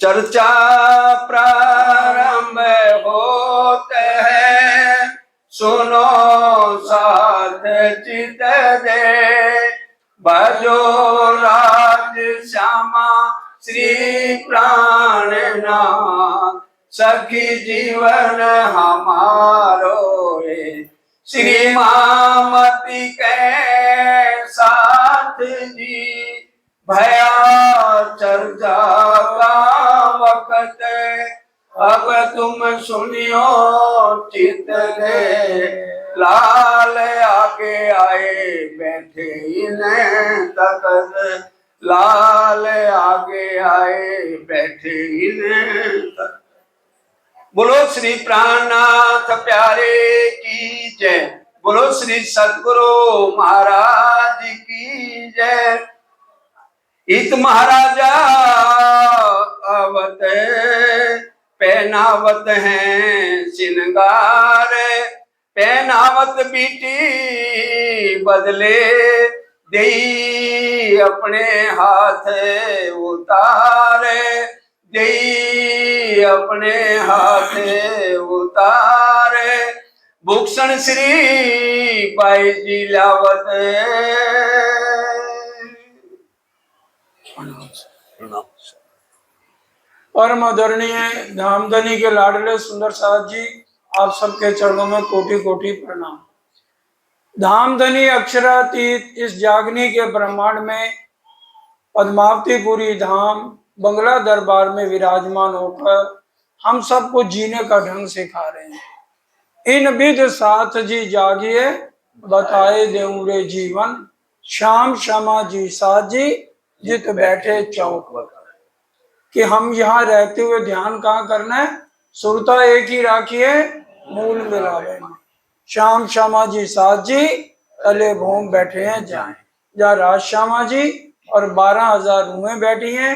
चर्चा प्रारंभ होते है, सुनो साध चित दे। भजो राज श्यामा श्री प्राणनाथ, सखी जीवन हमारो है। श्री मामती के साथ जी, भया चर्चा का वक्त। अब तुम सुनियो चित दे, लाल आगे आए बैठे इन्हें तकत। लाल आगे आए बैठे इन्हें तकत। बोलो श्री प्राणनाथ प्यारे की जय। बोलो श्री सद्गुरु महाराज की जय। इत महाराजा आवत पहनावत हैं श्रृंगार। पहनावत बीटी बदले दे, अपने हाथ उतारे दे, अपने हाथ उतारे। भूषण श्री बाई जी लावत। परम आदरणीय धामधनी के लाडले सुंदर साथ जी, आप सबके चरणों में कोटि कोटि प्रणाम। धामधनी अक्षरातीत इस जागनी के ब्रह्मांड में पद्मावतीपुरी धाम बंगला दरबार में विराजमान होकर हम सबको जीने का ढंग सिखा रहे हैं। इन विध साथ जी जागिए, बताए देऊरे जीवन। श्याम श्यामा जी साथ जी, जित बैठे चौक पर। कि हम यहाँ रहते हुए ध्यान कहाँ करना है? सुरता एक ही राखिए, मूल मिलावे। श्याम श्यामा जी साथ जी, तले भूम बैठे हैं जाए। जहाँ राज श्यामा जी और 12,000 रूहें बैठी हैं,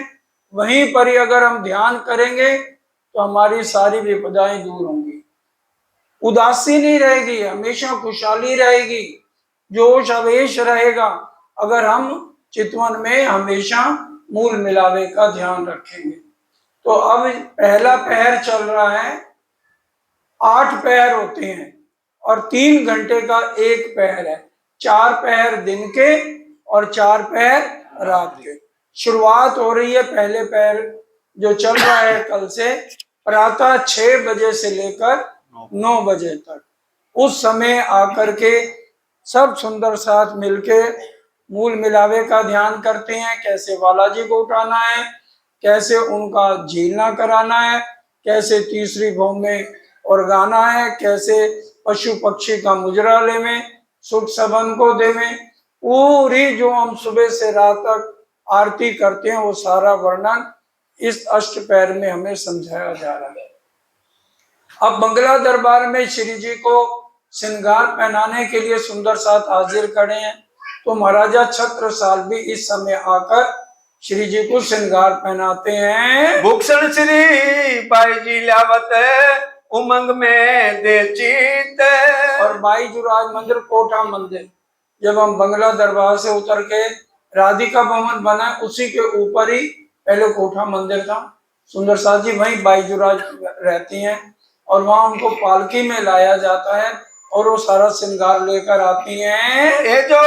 वहीं पर ही अगर हम ध्यान करेंगे तो हमारी सारी विपदाएं दूर होंगी। उदासी नहीं रहेगी, हमेशा खुशहाली रहेगी, जोश आवेश रहेगा, अगर हम चितवन में हमेशा मूल मिलावे का ध्यान रखेंगे। तो अब पहला पहर चल रहा है। 8 पहर होते हैं और 3 घंटे का एक पहर है। 4 पहर दिन के और 4 पहर रात के। शुरुआत हो रही है पहले पहर जो चल रहा है कल से, प्रातः 6 बजे से लेकर 9 बजे तक। उस समय आकर के सब सुंदर साथ मिलके मूल मिलावे का ध्यान करते हैं। कैसे बालाजी को उठाना है, कैसे उनका झीलना कराना है, कैसे तीसरी भूमि में और गाना है, कैसे पशु पक्षी का मुजरा लेवे, सुख सबन को देवे। पूरी जो हम सुबह से रात तक आरती करते हैं वो सारा वर्णन इस अष्टपहर में हमें समझाया जा रहा है। अब बंगला दरबार में श्री जी को श्रृंगार पहनाने के लिए सुंदर साथ हाजिर खड़े हैं। तो महाराजा छत्रसाल भी इस समय आकर श्री जी को श्रृंगार पहनाते हैं। भूषण श्री बाई जी लावत उमंग में दे चित। और बाईजुराज मंदिर कोठा मंदिर, जब हम बंगला दरबार से उतर के राधिका भवन बना, उसी के ऊपर ही पहले कोठा मंदिर था। सुंदर साथ जी वहीं बाईजुराज रहती हैं और वहां उनको पालकी में लाया जाता है और वो सारा श्रृंगार लेकर आती हैं। ये जो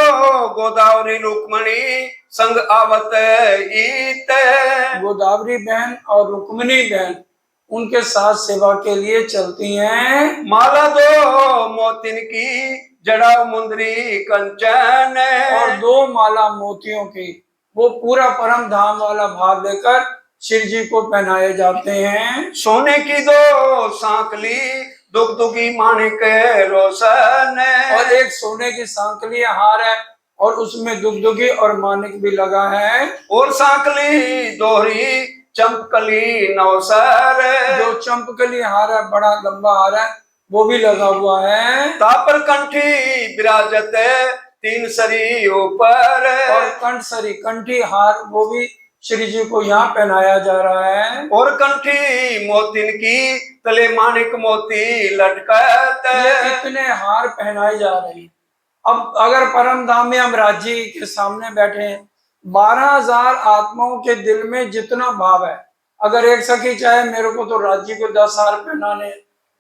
गोदावरी रुक्मणी संग आवत इत। गोदावरी बहन और रुक्मणी बहन उनके साथ सेवा के लिए चलती हैं। माला दो मोतिन की जड़ा मुंदरी कंचन। और 2 माला मोतियों की, वो पूरा परम धाम वाला भाव लेकर शिव जी को पहनाए जाते हैं। सोने की 2 सांकली दुगदुगी माणिक रोशन। और एक सोने की सांकली हार है और उसमें दुगदुगी और माणिक भी लगा है। और सांकली दोहरी चंपकली नौसर। जो चंपकली हार है, बड़ा लंबा हार है, वो भी लगा हुआ है। तापर कंठी विराजत 3 सरी ऊपर। और कंठ सरी कंठी हार वो भी श्री जी को यहाँ पहनाया जा रहा है। और कंठी मोतिन की तले माणिक मोती लटकत। इतने हार पहनाए जा रहे हैं। अब अगर परम धाम में हम राजी के सामने बैठे हैं, 12,000 आत्माओं के दिल में जितना भाव है, अगर एक सखी चाहे मेरे को तो राज्य को 10 हार पहनाने,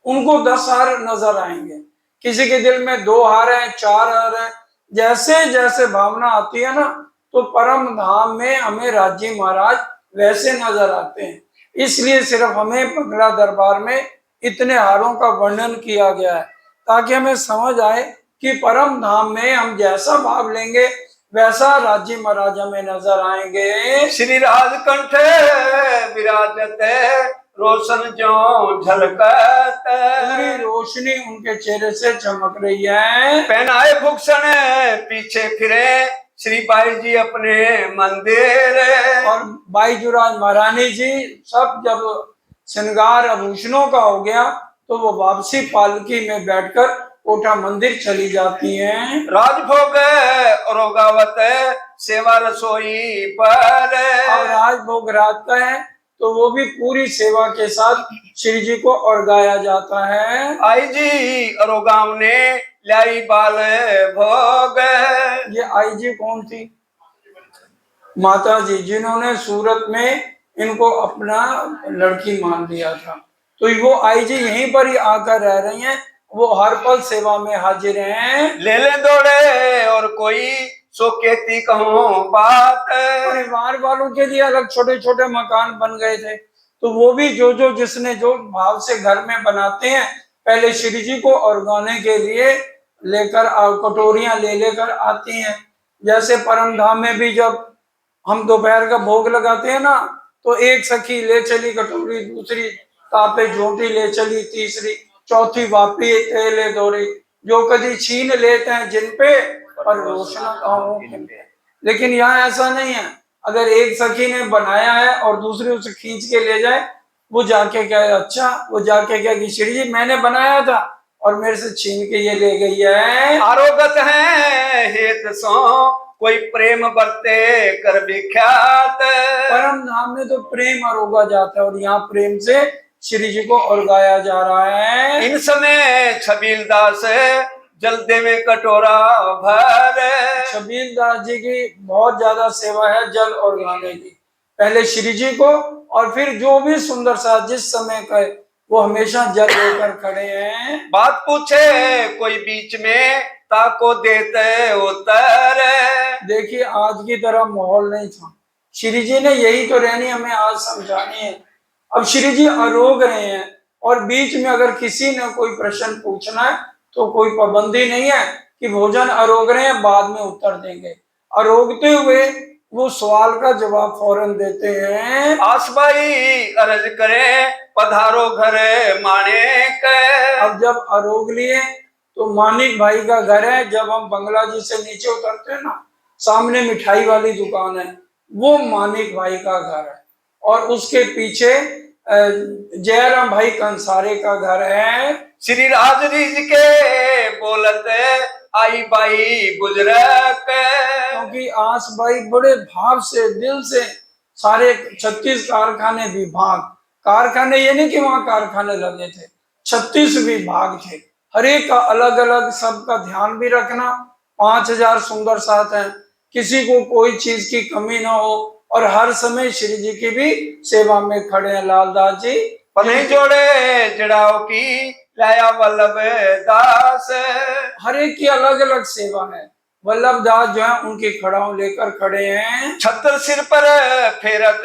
उनको 10 हार नजर आएंगे। किसी के दिल में 2 हार है, 4 हार है, जैसे जैसे भावना आती है ना, तो परम धाम में हमें राज्य महाराज वैसे नजर आते हैं। इसलिए सिर्फ हमें बंगला दरबार में इतने हारों का वर्णन किया गया है, ताकि हमें समझ आए कि परम धाम में हम जैसा भाव लेंगे वैसा राज्य महाराज हमें नजर आएंगे। श्री राजकंठ विराजत रोशन जो झलकत, पूरी रोशनी उनके चेहरे से चमक रही है। पहनाए भूषण पीछे फिरे श्री बाई जी अपने मंदिर, और बाईजुराज महारानी जी सब जब श्रृंगार आभूषणों का हो गया तो वो वापसी पालकी में बैठकर कोटा मंदिर चली जाती हैं। राजभोग रोगावत सेवा रसोई पर, और राजभोग रात का है तो वो भी पूरी सेवा के साथ श्री जी को अर्घाया जाता है। आई जी अरोगाव ने लाई बाल भोग, ये आई जी कौन थी? माता जी, जिन्होंने सूरत में इनको अपना लड़की मान लिया था। तो वो आई जी यहीं पर ही आकर रह रही हैं, वो हर पल सेवा में हाजिर हैं। ले ले दौड़े और कोई सो कहती कहूँ बात, परिवार वालों के लिए अलग छोटे छोटे मकान बन गए थे, तो वो भी जो जिसने जो भाव से घर में बनाते हैं, पहले श्री जी को अर्घाने के लिए लेकर कटोरियां ले लेकर आती हैं। जैसे परम धाम में भी जब हम दोपहर का भोग लगाते हैं ना, तो एक सखी ले चली कटोरी, दूसरी तापे झोटी ले चली, तीसरी चौथी वापी ले दौड़ी, जो कभी छीन लेते हैं जिन पे और रोशन। लेकिन यहाँ ऐसा नहीं है, अगर एक सखी ने बनाया है और दूसरी उसे खींच के ले जाए, वो जाके कहे अच्छा, वो जाके कहे कि श्री जी मैंने बनाया था और मेरे से छीन के ये ले गई है। आरोगत है हेत सो कोई प्रेम बरते कर विख्यात, परम धाम में तो प्रेम अरोगा जाता है और यहाँ प्रेम से श्री जी को अर्घाया जा रहा है। इन समय छबील दास जलदे में कटोरा भर, छबील दास जी की बहुत ज्यादा सेवा है जल अर्घाने की। पहले श्री जी को और फिर जो भी सुंदर सा जिस समय का वो हमेशा जल लेकर खड़े हैं। बात पूछे कोई बीच में ताको देते उत्तर, देखिए आज की तरह माहौल नहीं था, श्री जी ने यही तो रहनी हमें आज समझानी है। अब श्री जी अरोग रहे हैं और बीच में अगर किसी ने कोई प्रश्न पूछना है तो कोई पाबंदी नहीं है कि भोजन अरोग रहे हैं बाद में उत्तर देंगे। अरोगते हुए वो सवाल का जवाब फौरन देते हैं। आसबाई अर्ज करे पधारो घर माणिक, अब जब अरोग लिए तो मानिक भाई का घर है। जब हम बंगला जी से नीचे उतरते हैं ना, सामने मिठाई वाली दुकान है, वो मानिक भाई का घर है। और उसके पीछे जयराम भाई कंसारे का घर है। श्री राज रिज के बोलत आई बाई गुजरक, क्योंकि आस भाई बड़े भाव से दिल से सारे 36 कारखाने विभाग, कारखाने ये नहीं कि वहां कारखाने लगे थे, 36 विभाग थे, हर एक का अलग अलग सबका ध्यान भी रखना। 5000 सुंदर साथ हैं, किसी को कोई चीज की कमी ना हो और हर समय श्री जी की भी सेवा में खड़े हैं लालदास जी। पने जोड़े जड़ाओ की लाया वल्लभ दास, हर एक की अलग अलग सेवा है। वल्लभ दास जो है उनकी खड़ाओं लेकर खड़े हैं। छत्र सिर पर फेरत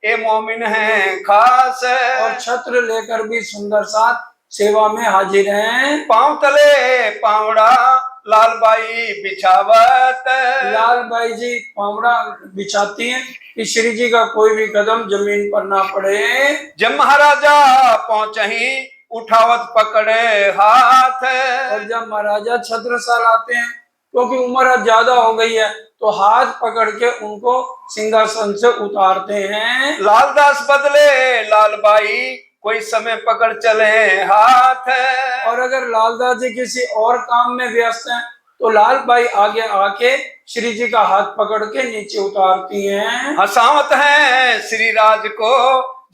ए मोमिन है खास, और छत्र लेकर भी सुंदर साथ सेवा में हाजिर हैं। पांव तले पावड़ा लालबाई बिछावत, लालबाई जी पावड़ा बिछाती हैं कि श्री जी का कोई भी कदम जमीन पर ना पड़े। जब महाराजा पहुंचही उठावत पकड़े हाथ, और जब महाराजा छत्रसाल आते हैं, क्योंकि उम्र अब ज्यादा हो गई है, तो हाथ पकड़ के उनको सिंहासन से उतारते हैं। लालदास बदले लालबाई कोई समय पकड़ चले हाथ, और अगर लालदास जी किसी और काम में व्यस्त हैं तो लालबाई आगे आके श्री जी का हाथ पकड़ के नीचे उतारती हैं। हसावत है श्री राज को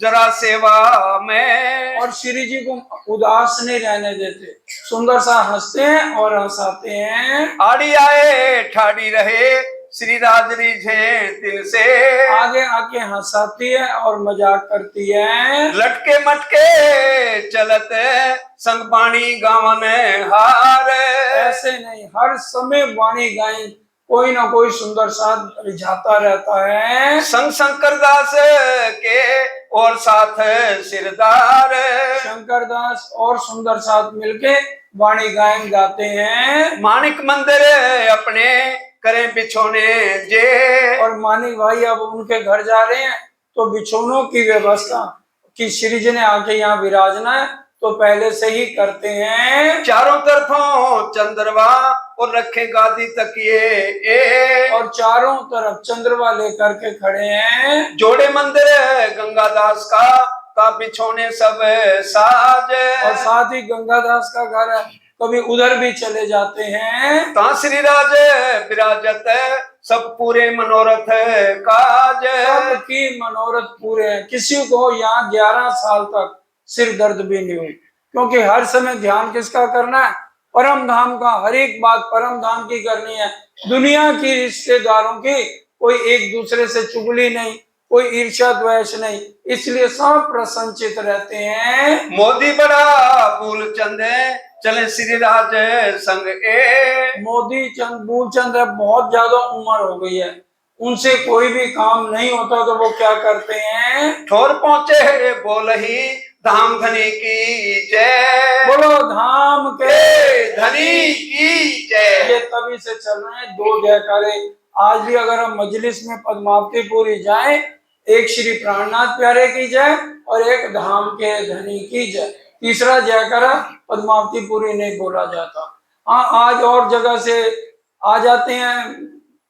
जरा सेवा में, और श्री जी को उदास नहीं रहने देते, सुंदर सा हंसते हैं और हंसाते हैं। आड़ी आए ठाड़ी रहे श्री राज रिझे तिन से। आगे आके हंसाती है और मजाक करती है। लटके मटके चलत संग पानी गावन हार। ऐसे नहीं, हर समय वाणी गाय कोई ना कोई सुंदर साथ रिझाता रहता है। संग शंकर दास के और साथ सिरदार। शंकर दास और सुंदर साथ मिलके वाणी गायन गाते हैं। माणिक मंदिर अपने करें बिछोने जे। और मानिक भाई अब उनके घर जा रहे हैं तो बिछोनों की व्यवस्था कि श्री जी ने आके यहाँ विराजना है तो पहले से ही करते हैं। चारों तरफों चंद्रवा और रखे गादी तकिए ए। और चारों तरफ चंद्रवा लेकर के खड़े हैं। जोड़े मंदिर गंगादास का बिछोने सब साज। और साथ ही गंगादास का घर है, कभी उधर भी चले जाते हैं। ता श्री राज विराजत सब पूरे मनोरथ काज। सबकी मनोरथ पूरे हैं। किसी को यहाँ 11 साल तक सिर दर्द भी नहीं हुई, क्योंकि हर समय ध्यान किसका करना है? परम धाम का। हर एक बात परम धाम की करनी है। दुनिया की रिश्तेदारों की कोई एक दूसरे से चुगली नहीं, कोई ईर्ष्या द्वेष नहीं, इसलिए सब प्रसन्नचित रहते हैं। मोदी बड़ा फूल चंदे चले श्री राज संग ए। मोदी चंद मूलचंद बहुत ज्यादा उम्र हो गई है, उनसे कोई भी काम नहीं होता तो वो क्या करते हैं? ठोर पहुंचे बोल ही धाम धनी की जय। बोलो धाम के धनी की जय। ये तभी से चल रहे हैं 2 जयकारे। आज भी अगर हम मजलिस में पद्मावतीपुरी जाएं, एक श्री प्राणनाथ प्यारे की जय और एक धाम के धनी की जय। तीसरा जयकारा पद्मावतीपुरी नहीं बोला जाता। हाँ, आज और जगह से आ जाते हैं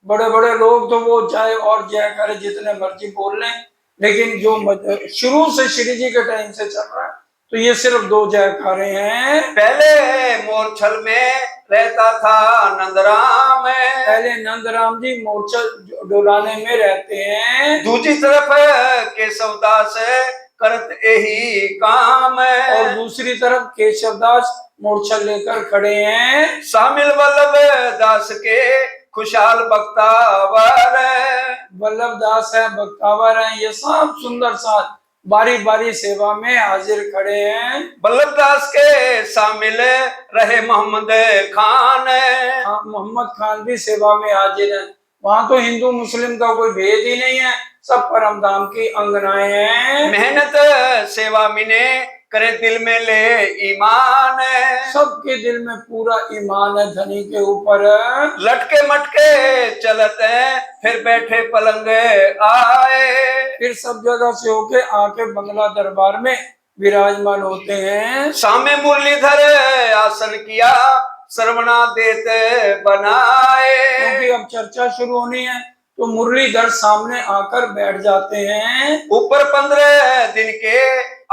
बड़े बड़े लोग तो वो चाहे और जयकारे जितने मर्जी बोल लें, लेकिन जो शुरू से श्री जी के टाइम से चल रहा है तो ये सिर्फ 2 जयकारे हैं। पहले मोरछल में रहता था नंदराम। पहले नंदराम जी मोरछल डोलाने में रहते हैं। दूसरी तरफ केशवदास करत यही काम। और दूसरी तरफ केशवदास मोरछल लेकर खड़े हैं। शामिल वल्लभ दास के खुशहाल बख्तावर। वल्लभ दास है, बख्तावर है, ये सब सुंदर साथ बारी बारी सेवा में हाजिर खड़े हैं। वल्लभ दास के शामिल रहे मोहम्मद खान। हाँ, मोहम्मद खान भी सेवा में हाजिर है। वहाँ तो हिंदू मुस्लिम का कोई भेद ही नहीं है, सब परम धाम की अंगनाएं हैं। मेहनत सेवा मिने करे दिल में ले ईमान। सबके दिल में पूरा ईमान है धनी के ऊपर। लटके मटके चलते हैं फिर बैठे पलंग आए। फिर सब जगह से होके आके बंगला दरबार में विराजमान होते हैं। सामे मुरलीधर आसन किया श्रवणा देते बनाए। क्योंकि अब चर्चा शुरू होनी है तो मुरलीधर सामने आकर बैठ जाते हैं। ऊपर 15 दिन के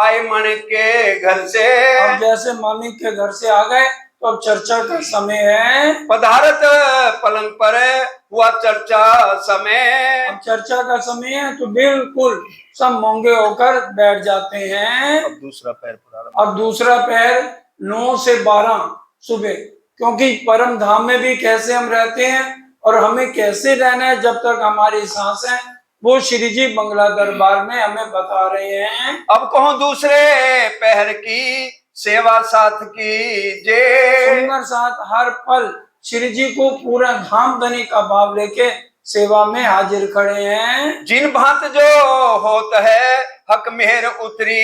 आए माणिक के घर से। अब जैसे मानिक के घर से आ गए तो अब चर्चा का समय है। पधारत पलंग पर हुआ चर्चा समय। अब चर्चा का समय है तो बिल्कुल सब मोंगे होकर बैठ जाते हैं। अब दूसरा पैर अब दूसरा पैर 9 से 12 सुबह, क्योंकि परम धाम में भी कैसे हम रहते हैं और हमें कैसे रहना है जब तक हमारी सांस है, वो श्री जी बंगला दरबार में हमें बता रहे हैं। अब कहूँ दूसरे पहर की सेवा साथ की जे। सुंदर साथ हर पल श्री जी को पूरा धाम धनी का भाव लेके सेवा में हाजिर खड़े हैं। जिन भांत जो होता है हक मेहर उतरी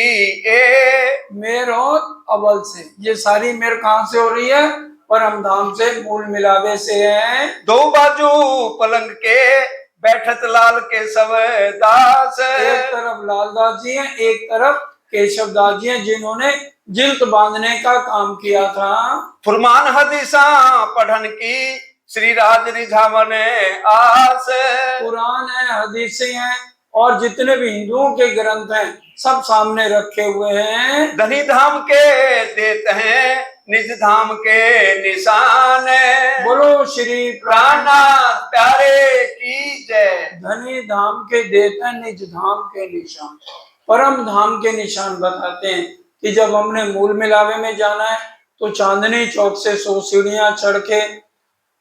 ए। मेहर हो अव्वल से। ये सारी मेहर कहाँ से हो रही है? परम धाम से, मूल मिलावे से है। 2 बाजू पलंग के बैठत लाल के सब दास। एक तरफ लालदास जी हैं, एक तरफ केशव दास जी हैं, जिन्होंने जिल्त बांधने का काम किया था। फुरमान हदीसा पढ़न की श्री राज रिझावन आस। कुरान है, हदीसें हैं और जितने भी हिंदुओं के ग्रंथ हैं सब सामने रखे हुए हैं। धनी धाम के देते हैं निज धाम के निशान। बोलो श्री प्राणनाथ प्यारे की जय। धनी धाम के देते हैं निज धाम के निशान। परम धाम के निशान बताते हैं कि जब हमने मूल मिलावे में जाना है तो चांदनी चौक से 100 सीढ़ियां चढ़ के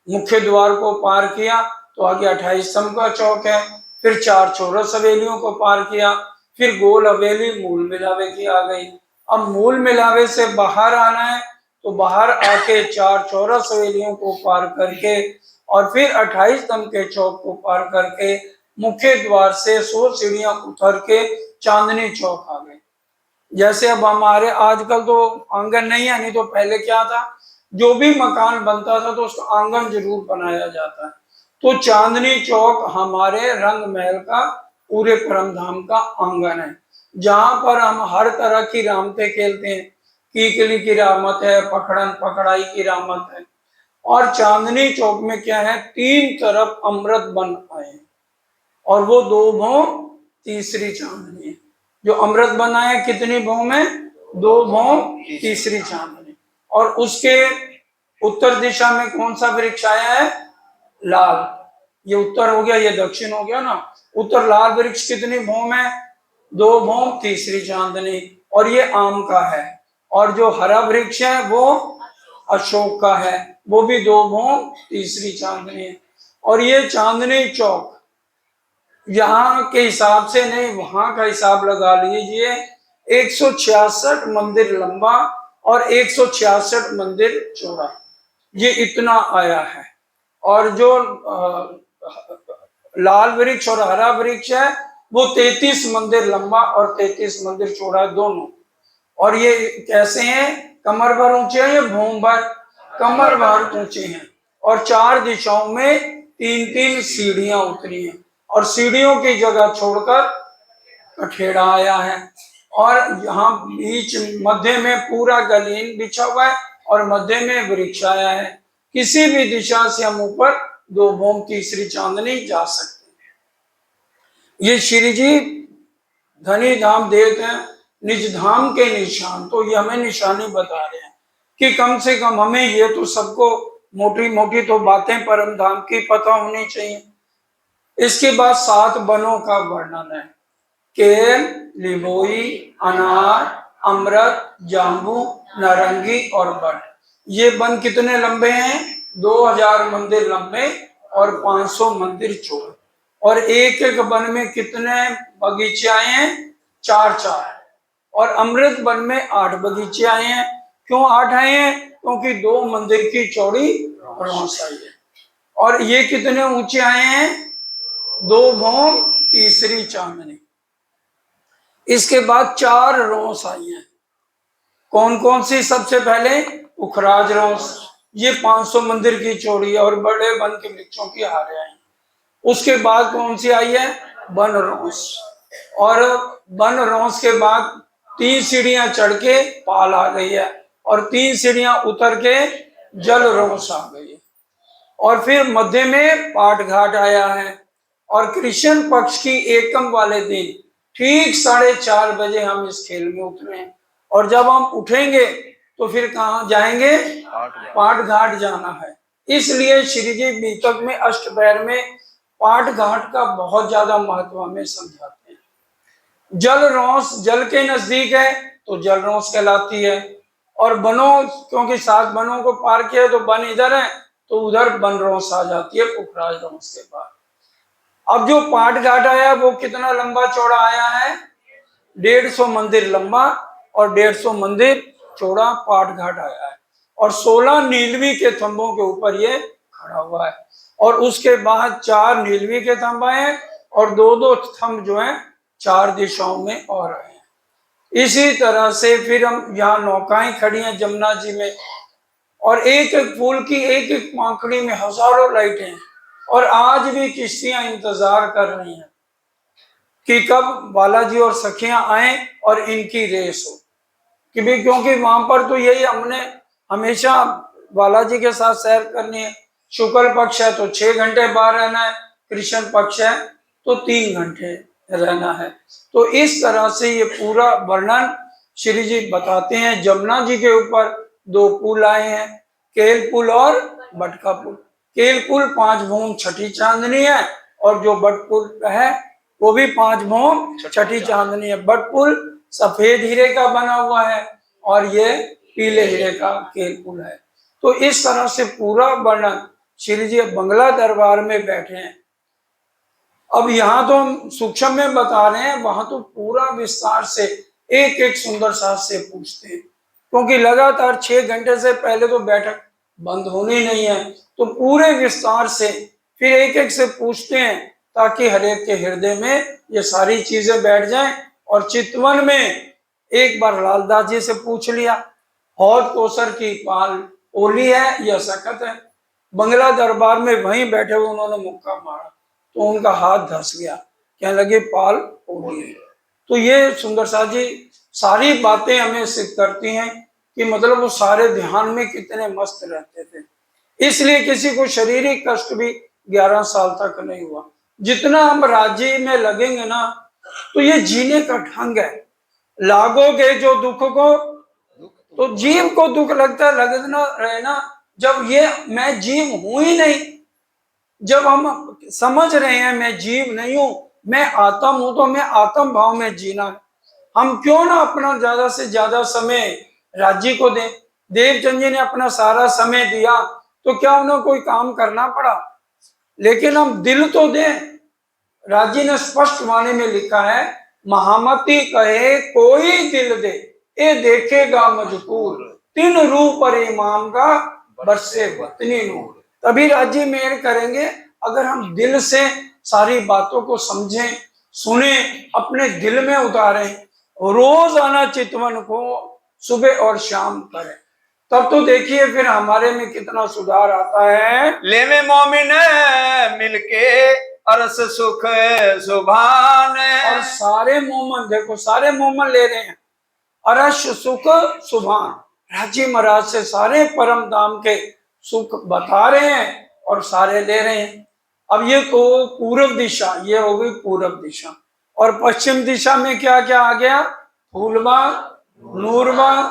मुख्य द्वार को पार किया तो आगे 28 स्तंभ का चौक है। फिर 4 चौरस हवेलियों को पार किया, फिर गोल हवेली मूल मिलावे की आ गई। अब मूल मिलावे से बाहर आना है तो बाहर आके 4 चौरस हवेलियों को पार करके और फिर 28 स्तंभ के चौक को पार करके मुख्य द्वार से 100 सीढ़ियां उतर के चांदनी चौक आ गए। जैसे अब हमारे आजकल तो आंगन नहीं है, नहीं तो पहले क्या था, जो भी मकान बनता था तो उसका आंगन जरूर बनाया जाता है। तो चांदनी चौक हमारे रंग महल का, पूरे परम धाम का आंगन है, जहां पर हम हर तरह की रामते खेलते हैं। कीकली की रामत है, पकड़न पकड़ाई की रामत है। और चांदनी चौक में क्या है, 3 तरफ अमृत बन आए हैं और वो 2 भों तीसरी चांदनी है। जो अमृत बना है कितनी भों में, 2 भों तीसरी चांदनी। और उसके उत्तर दिशा में कौन सा वृक्ष आया है, लाल। ये उत्तर हो गया, ये दक्षिण हो गया ना। उत्तर लाल वृक्ष कितनी भों में, 2 भों तीसरी चांदनी, और ये आम का है। और जो हरा वृक्ष है वो अशोक का है, वो भी 2 भों तीसरी चांदनी है। और ये चांदनी चौक यहाँ के हिसाब से नहीं, वहां का हिसाब लगा लीजिए, 166 मंदिर लंबा और 166 मंदिर चौड़ा, ये इतना आया है। और जो लाल वृक्ष और हरा वृक्ष है वो 33 मंदिर लंबा और 33 मंदिर चौड़ा दोनों। और ये कैसे हैं, कमर भर ऊंचे हैं या भूम भर, कमर भर ऊंचे हैं। और 4 दिशाओं में 3-3 सीढ़ियां उतरी हैं और सीढ़ियों की जगह छोड़कर कठेड़ा आया है। और यहाँ बीच मध्य में पूरा गलीन बिछा हुआ है और मध्य में वृक्ष आया है। किसी भी दिशा से हम ऊपर 2 भों तीसरी चांदनी जा सकते हैं। ये श्री जी धनी धाम देते हैं निज धाम के निशान, तो ये हमें निशानी बता रहे हैं कि कम से कम हमें ये तो सबको मोटी मोटी तो बातें परम धाम की पता होनी चाहिए। इसके बाद 7 वनों का वर्णन है, केल, लिबोई, अनार, अमृत, जाम्बू, नारंगी और वन। ये वन कितने लंबे हैं, 2000 मंदिर लंबे और 500 मंदिर चौड़े। और एक एक वन में कितने बगीचे आए हैं, 4-4। और अमृत वन में 8 बगीचे आए हैं। क्यों 8 आए हैं, क्योंकि 2 मंदिर की चौड़ी रौस आई है। और ये कितने ऊंचे आए हैं, 2 भों तीसरी चांदनी। इसके बाद 4 रौस आई हैं। कौन कौन सी, सबसे पहले पुखराज रौस, ये 500 मंदिर की चौड़ी और बड़े वन के वृक्षों की हारे आई। उसके बाद कौन सी आई है, वन रौस। और वन रौस के बाद 3 सीढ़ियां चढ़ के पाल आ गई है और 3 सीढ़ियां उतर के जल रौस आ गई है। और फिर मध्य में पाट घाट आया है। और कृष्ण पक्ष की एकम वाले दिन ठीक 4:30 बजे हम इस खेल में उतरे। और जब हम उठेंगे तो फिर कहाँ जाएंगे, पाट घाट जाना है। इसलिए श्री जी बीतक में अष्टपहर में पाट घाट का बहुत ज्यादा महत्व हमें समझाते हैं। जल रौस जल के नजदीक है तो जल रौस कहलाती है। और वनों, क्योंकि 7 वनों को पार किया तो वन इधर है तो उधर वन रौस आ जाती है पुखराज रौस के बाद। अब जो पाट घाट आया वो कितना लंबा चौड़ा आया है, 150 मंदिर लंबा और 150 मंदिर चौड़ा पाट घाट आया है। और 16 नीलवी के थंबों के ऊपर ये खड़ा हुआ है। और उसके बाद 4 नीलवी के थंब आए हैं और 2-2 थंब जो हैं 4 दिशाओं में और आए हैं। इसी तरह से फिर हम यहाँ नौकाएं खड़ी हैं जमुना जी में, और एक एक पुल की एक एक पाखड़ी में हजारों लाइटें हैं। और आज भी किश्तियां इंतजार कर रही हैं कि कब बालाजी और सखियां आए और इनकी रेस हो। कि भी क्योंकि वहां पर तो यही हमने हमेशा बालाजी के साथ सैर करनी है। शुक्ल पक्ष है तो 6 घंटे बाहर रहना है, कृष्ण पक्ष है तो 3 घंटे रहना है। तो इस तरह से ये पूरा वर्णन श्री जी बताते हैं। जमुना जी के ऊपर 2 पुल आए हैं, केल पुल और बटका पुल। केल पुल 5 भों छठी चांदनी है और जो बट पुल है वो भी 5 भों छठी चांदनी है। बट पुल सफेद हीरे का बना हुआ है और ये पीले हीरे का केल पुल है। तो इस तरह से पूरा वर्णन श्री जी बंगला दरबार में बैठे हैं। अब यहाँ तो हम सूक्ष्म में बता रहे हैं, वहां तो पूरा विस्तार से एक एक सुंदर साथ से पूछते हैं, क्योंकि लगातार 6 घंटे से पहले तो बैठक बंद होनी नहीं है, तो पूरे विस्तार से फिर एक एक से पूछते हैं, ताकि हर एक के हृदय में ये सारी चीजें बैठ जाएं। और चितवन में एक बार लालदास जी से पूछ लिया, हौद कोसर की पाल ओली है या सखत है। बंगला दरबार में वहीं बैठे हुए उन्होंने मुक्का मारा, तो उनका हाथ धस गया, कहने लगे पाल ओली है। तो ये सुंदर साथ जी सारी बातें हमें सिद्ध करती हैं कि मतलब वो सारे ध्यान में कितने मस्त रहते थे। इसलिए किसी को शारीरिक कष्ट भी 11 साल तक नहीं हुआ। जितना हम राज्य में लगेंगे ना, तो ये जीने का ढंग है। लागोगे जो दुख को, तो जीव को दुख लगता लगना रहे ना, जब ये मैं जीव हूं ही नहीं, जब हम समझ रहे हैं मैं जीव नहीं हूं, मैं आत्म हूं, तो मैं आत्म भाव में जीना है। हम क्यों ना अपना ज्यादा से ज्यादा समय राज्य को दें। देवचंद जी ने अपना सारा समय दिया, तो क्या उन्हें कोई काम करना पड़ा? लेकिन हम दिल तो दें। राज्य ने स्पष्ट वाणी में लिखा है, महामती कहे कोई दिल दे, ये देखेगा मजबूर, 3 रूप पर इमाम का बरसे वतनी नूर। तभी राज्य मेहर करेंगे, अगर हम दिल से सारी बातों को समझें, सुने, अपने दिल में उतारें, रोज आना चितवन को सुबह और शाम करें, तब तो देखिए फिर हमारे में कितना सुधार आता है। ले में मोमिन मिलके अरस सुख सुभान। और सारे मोमन देखो, सारे मोमन ले रहे हैं अरस सुख सुभान। राज्य महाराज से सारे परम धाम के सुख बता रहे हैं और सारे ले रहे हैं। अब ये तो पूर्व दिशा, ये हो गई पूर्व दिशा। और पश्चिम दिशा में क्या क्या आ गया? फूलबाग, नूरबाग,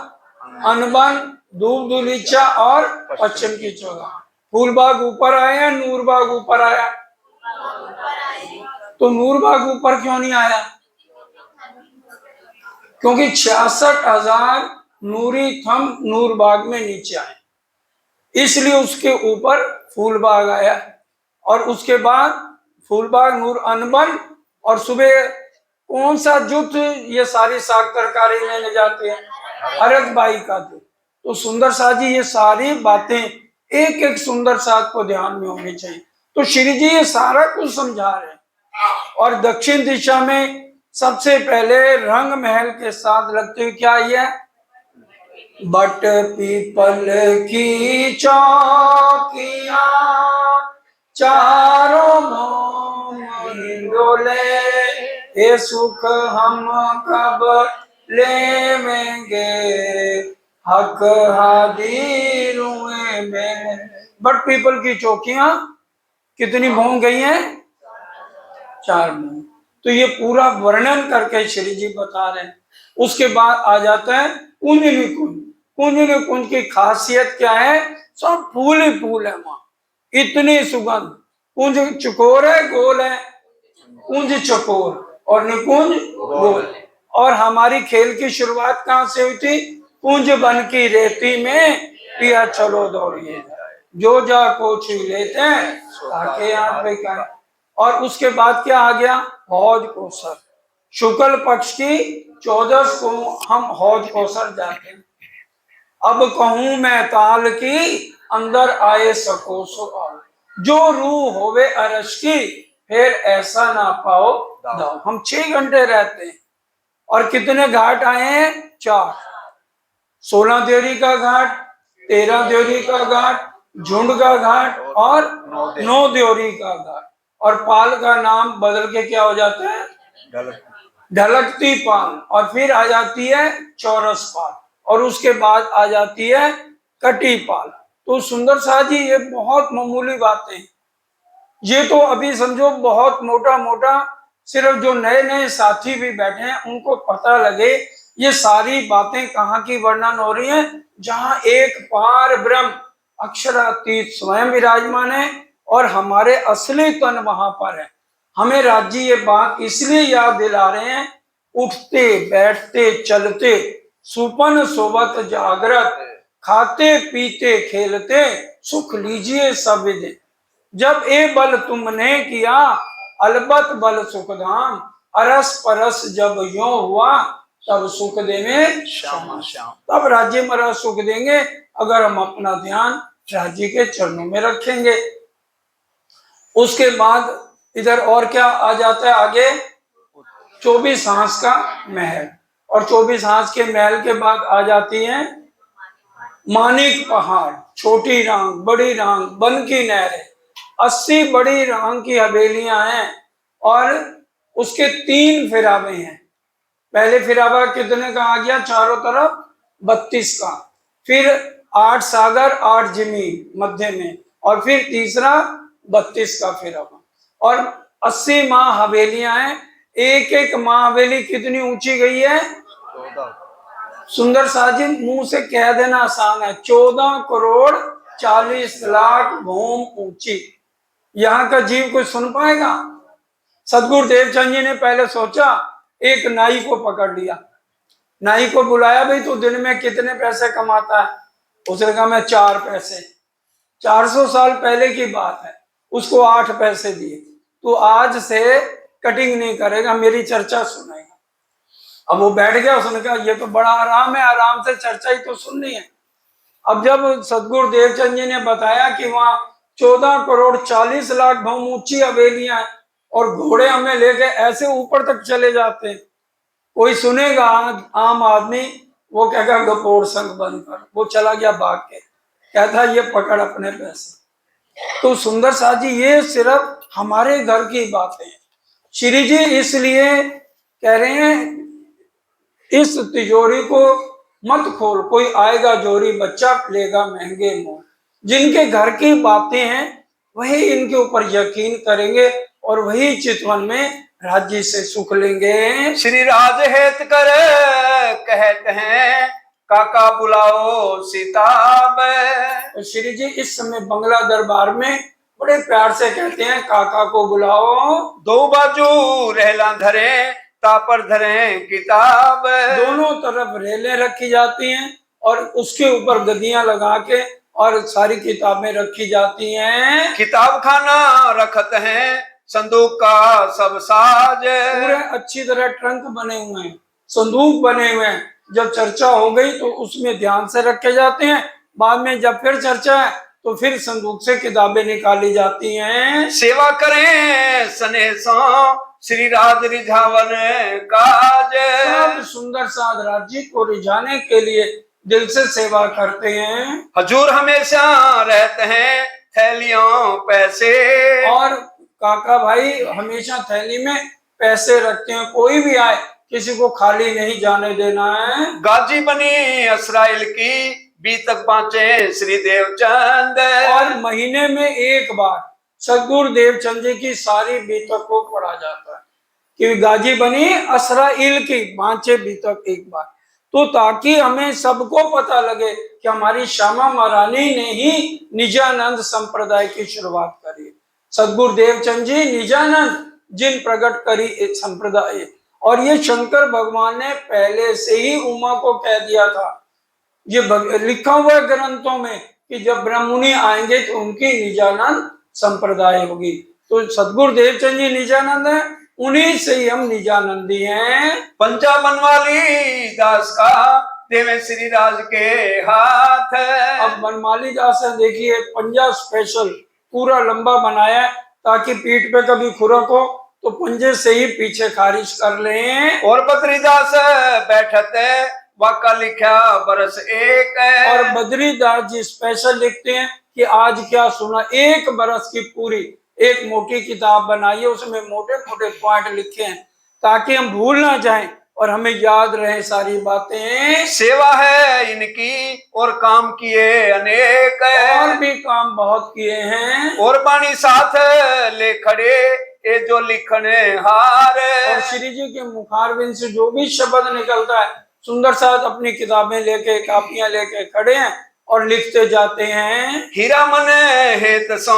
अनबन, दूब दुलीचा और पश्चिम की चौगान। फूलबाग ऊपर आया, नूरबाग ऊपर आया। तो नूरबाग ऊपर क्यों नहीं आया? क्योंकि 66,000 नूरी थम नूरबाग में नीचे आए, इसलिए उसके ऊपर फूलबाग आया। और उसके बाद फूलबाग, नूर, अनबन, और सुबह कौन सा जुट ये सारी साग तरकारी लेने जाते हैं? अरग बाई का जुट। तो सुंदर साथ जी ये सारी बातें एक एक सुंदर साथ को ध्यान में होनी चाहिए। तो श्री जी ये सारा कुछ समझा रहे हैं। और दक्षिण दिशा में सबसे पहले रंग महल के साथ लगते हुए क्या है? बट पीपल की चौकियां चारों डोले, ये सुख हम कब लेवेंगे, हक हादी रुए में। बट पीपल की चौकियां कितनी मोह गई हैं? 4 मोह। तो ये पूरा वर्णन करके श्री जी बता रहे हैं। उसके बाद आ जाता है कुंज निकुंज। कुंज निकुंज की खासियत क्या है? सब फूल ही फूल है वहां, इतनी सुगंध। कुंज चकोर है, गोल है, कुंज चकोर और निकुंज गोल। और हमारी खेल की शुरुआत कहाँ से हुई थी? कुंज बन की रेती में पिया चलो दौड़िए, जो जा को छू लेते हैं ताके हाथ पे का। और उसके बाद क्या आ गया? हौज कोसर। शुक्ल पक्ष की 14 को हम हौज कोसर जाते हैं। अब कहूं मैं ताल की, अंदर आए सको सो आओ, जो रूह होवे अरश की, फिर ऐसा ना पाओ दाओ। हम 6 घंटे रहते हैं। और कितने घाट आए हैं? 4। 16 देवरी का घाट, 13 देवरी का घाट, झुंड का घाट और 9 देवरी का घाट। और पाल का नाम बदल के क्या हो जाता है? ढलकती पाल। और फिर आ जाती है चौरस पाल, और उसके बाद आ जाती है कटी पाल। तो सुंदर साथ जी ये बहुत मामूली बातें, ये तो अभी समझो बहुत मोटा मोटा, सिर्फ जो नए नए साथी भी बैठे हैं उनको पता लगे ये सारी बातें कहाँ की वर्णन हो रही हैं, जहाँ एक पार ब्रह्म अक्षरातीत स्वयं विराजमान है और हमारे असली तन वहां पर है। हमें राज्य ये बात इसलिए याद दिला रहे हैं, उठते बैठते चलते सुपन सोवत जागृत खाते पीते खेलते सुख लीजिए सब दिन। जब ए बल तुमने किया अलबत बल सुख धाम, अरस परस जब यो हुआ तब सुख देवे श्यामा श्याम। तब राज्य में रस सुख देंगे अगर हम अपना ध्यान राज्य के चरणों में रखेंगे। उसके बाद इधर और क्या आ जाता है आगे, 24 हांस का महल, और 24 हांस के महल के बाद आ जाती है मानिक पहाड़, छोटी रांग, बड़ी रांग, बन की नहरें, 80 बड़ी रांग की हवेलियां हैं और उसके 3 फिरावे हैं। पहले फिरावा कितने का आ गया, चारों तरफ 32 का, फिर 8 सागर 8 जमीन मध्य में, और फिर तीसरा 32 का फिरावा, और 80 माँ हवेलियां हैं। एक एक माँ हवेली कितनी ऊंची गई है, 14। सुंदर साजी मुंह से कह देना आसान है, 14 करोड़ 40 लाख भूम ऊंची। यहाँ का जीव कोई सुन पाएगा। सदगुरु देवचंद जी ने पहले सोचा, एक नाई को पकड़ लिया, नाई को बुलाया, भाई तू दिन में कितने पैसे कमाता है? उसने कहा मैं 4 पैसे। 400 साल पहले की बात है, उसको 8 पैसे दिए, तू आज से कटिंग नहीं करेगा, मेरी चर्चा सुनेगा। अब वो बैठ गया, उसने कहा ये तो बड़ा आराम है, आराम से चर्चा ही तो सुननी है। अब जब सदगुरु देवचंद जी ने बताया कि वहां 14 करोड़ 40 लाख भूम ऊंची हवेलियां हैं और घोड़े हमें लेके ऐसे ऊपर तक चले जाते हैं, कोई सुनेगा आम आदमी, वो कहेगा गपोड़ संग बंद कर, वो चला गया भाग के, कहता ये पकड़ अपने पैसे। तो सुंदर साथ जी ये सिर्फ हमारे घर की बातें हैं। श्री जी इसलिए कह रहे हैं इस तिजोरी को मत खोल, कोई आएगा जोरी बच्चा लेगा महंगे मोल। जिनके घर की बातें हैं वही इनके ऊपर यकीन करेंगे और वही चितवन में राज्य से सुख लेंगे। श्री राज हेत कर कहते हैं काका बुलाओ सीताब। तो श्री जी इस समय बंगला दरबार में बड़े प्यार से कहते हैं काका को बुलाओ। 2 बाजू रहला धरे तापर धरे किताब। दोनों तरफ रेलें रखी जाती हैं और उसके ऊपर गद्दियां लगा के और सारी किताबें रखी जाती हैं। किताब खाना रखत हैं संदूक का सब साज। पूरे अच्छी तरह ट्रंक बने हुए हैं, संदूक बने हुए हैं। जब चर्चा हो गई तो उसमें ध्यान से रखे जाते हैं, बाद में जब फिर चर्चा है तो फिर संदूक से किताबें निकाली जाती हैं। सेवा करें सनेसों श्री राज रिझावन काज। सब सुंदर साध राज्य को रिझाने के लिए दिल से सेवा करते हैं। हजूर हमेशा रहते हैं थैलियों पैसे। और काका भाई हमेशा थैली में पैसे रखते हैं, कोई भी आए किसी को खाली नहीं जाने देना है। गाजी बनी इसराइल की बीतक बाँचे श्री देवचंद। और महीने में एक बार सदगुरु देवचंद जी की सारी बीतक को पढ़ा जाता है कि गाजी बनी इसराइल की बाँचे बीतक एक बार, तो ताकि हमें सबको पता लगे कि हमारी श्यामा महारानी ने ही निजानंद संप्रदाय की शुरुआत करी। सदगुरु देवचंद जी निजानंद जिन प्रकट करी एक संप्रदाय, और ये शंकर भगवान ने पहले से ही उमा को कह दिया था, ये लिखा हुआ है ग्रंथों में कि जब ब्रह्ममुनि आएंगे तो उनकी निजानंद संप्रदाय होगी। तो सदगुरु देवचंद जी निजानंद है, उन्हीं से ही हम निजानंदी हैं। पंजा बनवाली दास का देवे श्री राज के हाथ। अब बनमाली दास है, देखिए पंजा स्पेशल पूरा लंबा बनाया है ताकि पीठ पे कभी खुरक हो तो पंजे से ही पीछे खारिज कर लें। और बद्रीदास बैठत वाका लिखा बरस एक। और बद्रीदास जी स्पेशल लिखते हैं कि आज क्या सुना, एक बरस की पूरी एक मोटी किताब बनाई है, उसमें मोटे मोटे पॉइंट लिखे हैं ताकि हम भूल ना जाएं और हमें याद रहे सारी बातें। सेवा है इनकी और काम किए अनेक। और भी काम बहुत किए हैं। और बाणी साथ ले खड़े ये जो लिखने हार। और श्री जी के मुखारबिंद से जो भी शब्द निकलता है सुंदर साथ अपनी किताबें लेके कापियां लेके खड़े हैं और लिखते जाते हैं। हीरा मन हेत सो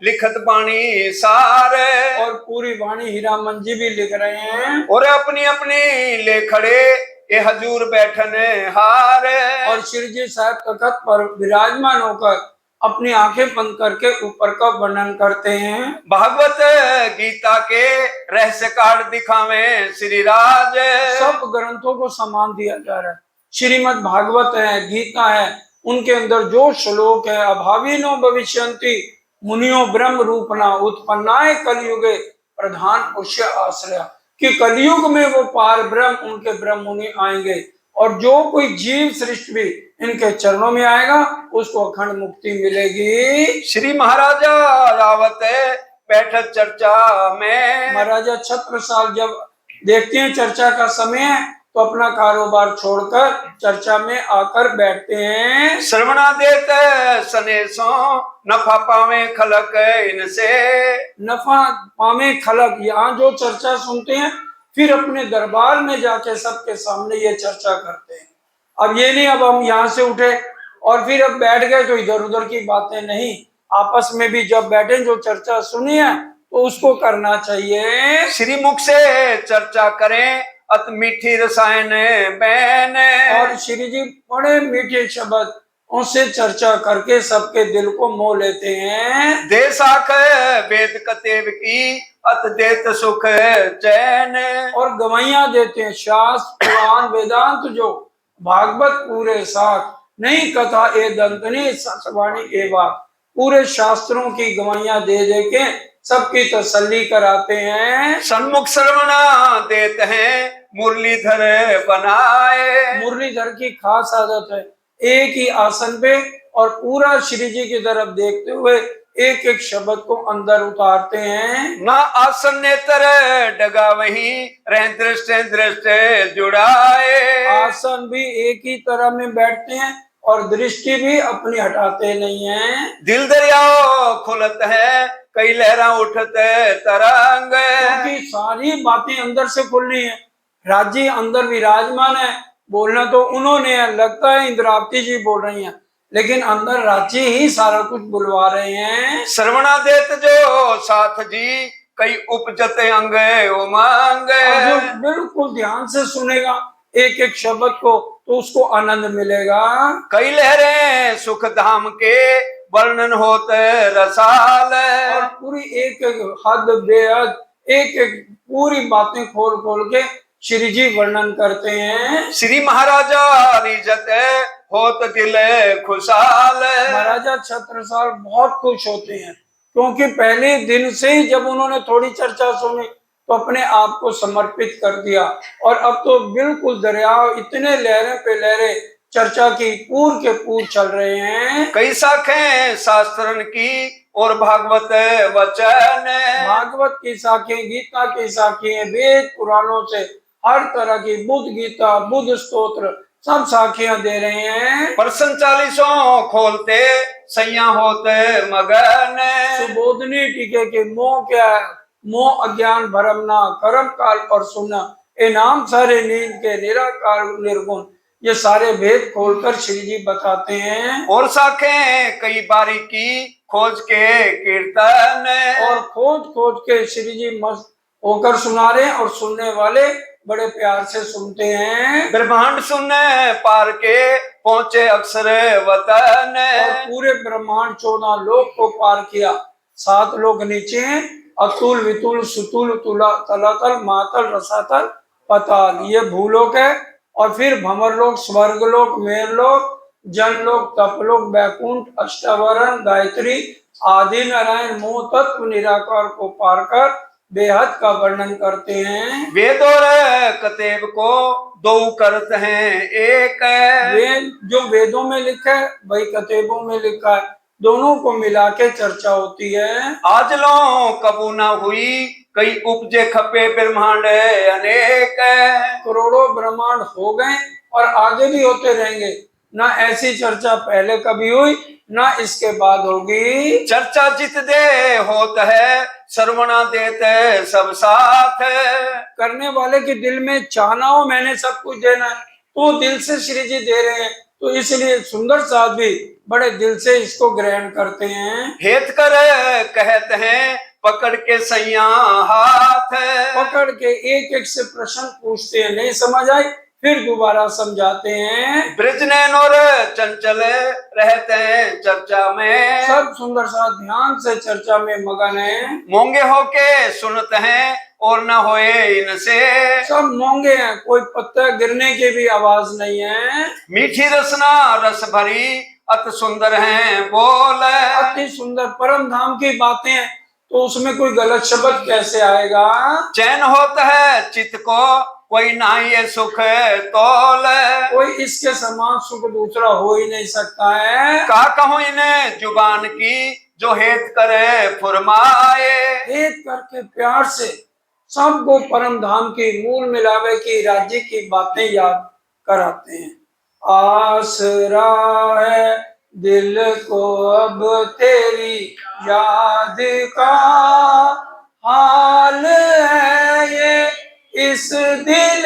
लिखत बाणी सार। और पूरी वाणी हीरा मन जी भी लिख रहे हैं। और अपनी अपनी ले खड़े ये हजूर बैठने हार। और श्री जी साहब तखत पर विराजमान होकर अपनी आंखें बंद करके ऊपर का वर्णन करते हैं। भागवत गीता के रहस्य कार्ड दिखावे श्री राज। सब ग्रंथों को समान दिया जा रहा है। श्रीमद् भागवत है, गीता है, उनके अंदर जो श्लोक है, अभाविनो भविष्यन्ति मुनियो ब्रह्म रूपना उत्पन्नाय कलयुगे प्रधान पुरुष आश्रय, कि कलयुग में वो पार ब्रह्म उनके ब्रह्म मुनि आएंगे और जो कोई जीव सृष्टि भी इनके चरणों में आएगा उसको अखंड मुक्ति मिलेगी। श्री महाराजा रावत बैठक चर्चा में। महाराजा छत्रसाल जब देखते हैं चर्चा का समय है तो अपना कारोबार छोड़कर चर्चा में आकर बैठते हैं। श्रवणा देत सनेसो नफा पावे खलक इनसे। नफा पावे खलक, यहाँ जो चर्चा सुनते हैं फिर अपने दरबार में जाके सबके सामने ये चर्चा करते हैं। अब ये नहीं अब हम यहाँ से उठे और फिर अब बैठ गए तो इधर उधर की बातें नहीं, आपस में भी जब बैठे जो चर्चा सुनी है तो उसको करना चाहिए। श्री मुख से चर्चा करें अत मीठी रसायन बैन। और श्री जी बड़े मीठे शब्द उनसे चर्चा करके सबके दिल को मोह लेते हैं। देशाख वेद कतेब की अत देत सुख चैन। और गवाइयां देते हैं, शास्त्र पुराण वेदांत जो भागवत पूरे साथ नहीं कथा ए दंतनी सवाणी एवा, पूरे शास्त्रों की गवाइयां दे दे के सबकी तसल्ली कराते हैं। सन्मुख श्रवणा देते हैं मुरलीधर बनाए। मुरलीधर की खास आदत है एक ही आसन पे और पूरा श्री जी की तरफ देखते हुए एक एक शब्द को अंदर उतारते हैं। ना आसन नेत्र डगा वही रह दृष्ट दृष्ट जुड़ाए। आसन भी एक ही तरह में बैठते हैं और दृष्टि भी अपनी हटाते नहीं हैं। दिल दरिया खुलत है कई लहरा उठते तरंग। क्योंकि सारी बातें अंदर से खुलनी है। राज्य अंदर विराजमान है, बोलना तो उन्होंने है, लगता है इंद्रावती जी बोल रही हैं लेकिन अंदर राज्य ही सारा कुछ बुलवा रहे हैं। श्रवणा देत जो साथ जी कई उपजते अंग उमंग। जो बिल्कुल ध्यान से सुनेगा एक एक शब्द को तो उसको आनंद मिलेगा। कई लहरें सुख धाम के वर्णन होते रसाल। और पूरी एक एक हद बेहद एक एक पूरी बातें खोल खोल के श्री जी वर्णन करते हैं। श्री महाराजा रिजत होत दिल खुशहाल। महाराजा छत्रसाल बहुत खुश होते हैं क्योंकि पहले दिन से ही जब उन्होंने थोड़ी चर्चा सुनी तो अपने आप को समर्पित कर दिया और अब तो बिल्कुल दरिया इतने लहरें पे लहरें चर्चा की पूर के पूर चल रहे हैं। कई शाखें शास्त्रन की और भागवत वचन। भागवत की शाखें, गीता की शाखें, वेद पुराणों से हर तरह की बुद्ध गीता, बुद्ध स्तोत्र सब साखियां दे रहे हैं। प्रश्न 40 खोलते सैया होते मगन। सुबोधनी टीके के मोह क्या है? मोह अज्ञान भरमना कर्म काल और सुना, ये नाम सारे नींद के निराकार निर्गुण, ये सारे भेद खोलकर श्री जी बताते हैं। और शाखें कई बारीकी खोज के कीर्तन। और खोज खोज के श्री जी मस्त होकर सुना रहे हैं और सुनने वाले बड़े प्यार से सुनते हैं। ब्रह्मांड सुनने पार के पहुंचे अक्षर वतन। और पूरे ब्रह्मांड 14 लोक को पार किया, 7 लोक नीचे हैं, अतुल वितुल सुतुल तुला तलातल मातल रसातल पताल, ये भूलोक है। और फिर भंवरलोक, स्वर्गलोक, मेरलोक, जनलोक, तपलोक, बैकुंठ, अष्टावरण, गायत्री आदि नारायण मोह तत्व निराकार को पार कर बेहद का वर्णन करते हैं। वेद और कतेब को दो करते हैं एक। वेद जो वेदों में लिखा है वही कतेबों में लिखा है, दोनों को मिला के चर्चा होती है। आज लो कबू ना हुई कई उपजे खपे ब्रह्मांड अनेक। करोड़ों ब्रह्मांड हो गए और आगे भी होते रहेंगे, ना ऐसी चर्चा पहले कभी हुई ना इसके बाद होगी। चर्चा जित दे होत है श्रवणा देते सब साथ। करने वाले के दिल में चाहना हो मैंने सब कुछ देना है तो दिल से श्री जी दे रहे हैं, तो इसलिए सुंदर साहब भी बड़े दिल से इसको ग्रहण करते हैं। हेत कर कहते हैं पकड़ के सैया हाथ। पकड़ के एक एक से प्रश्न पूछते हैं, नहीं समझ आई फिर दोबारा समझाते हैं। ब्रज नैन और चंचल रहते हैं चर्चा में, सब सुंदर सा ध्यान से चर्चा में मगन है। मूंगे होके सुनते हैं और न होए इनसे, सब मूंगे हैं, कोई पत्ता गिरने की भी आवाज नहीं है। मीठी रसना रस भरी अति सुंदर है बोल, अति सुंदर परम धाम की बातें हैं, तो उसमें कोई गलत शब्द कैसे आएगा। चैन होता है चित्त को कोई ना ये सुख तोल, कोई इसके समान सुख दूसरा हो ही नहीं सकता है। का कहूँ इन्हें जुबान की जो हेत करे फुरमाए, हेत करके प्यार से सबको परम धाम की मूल मिलावे की राज्य की बातें याद कराते हैं। आसरा है दिल को अब तेरी याद का, हाल है ये इस दिल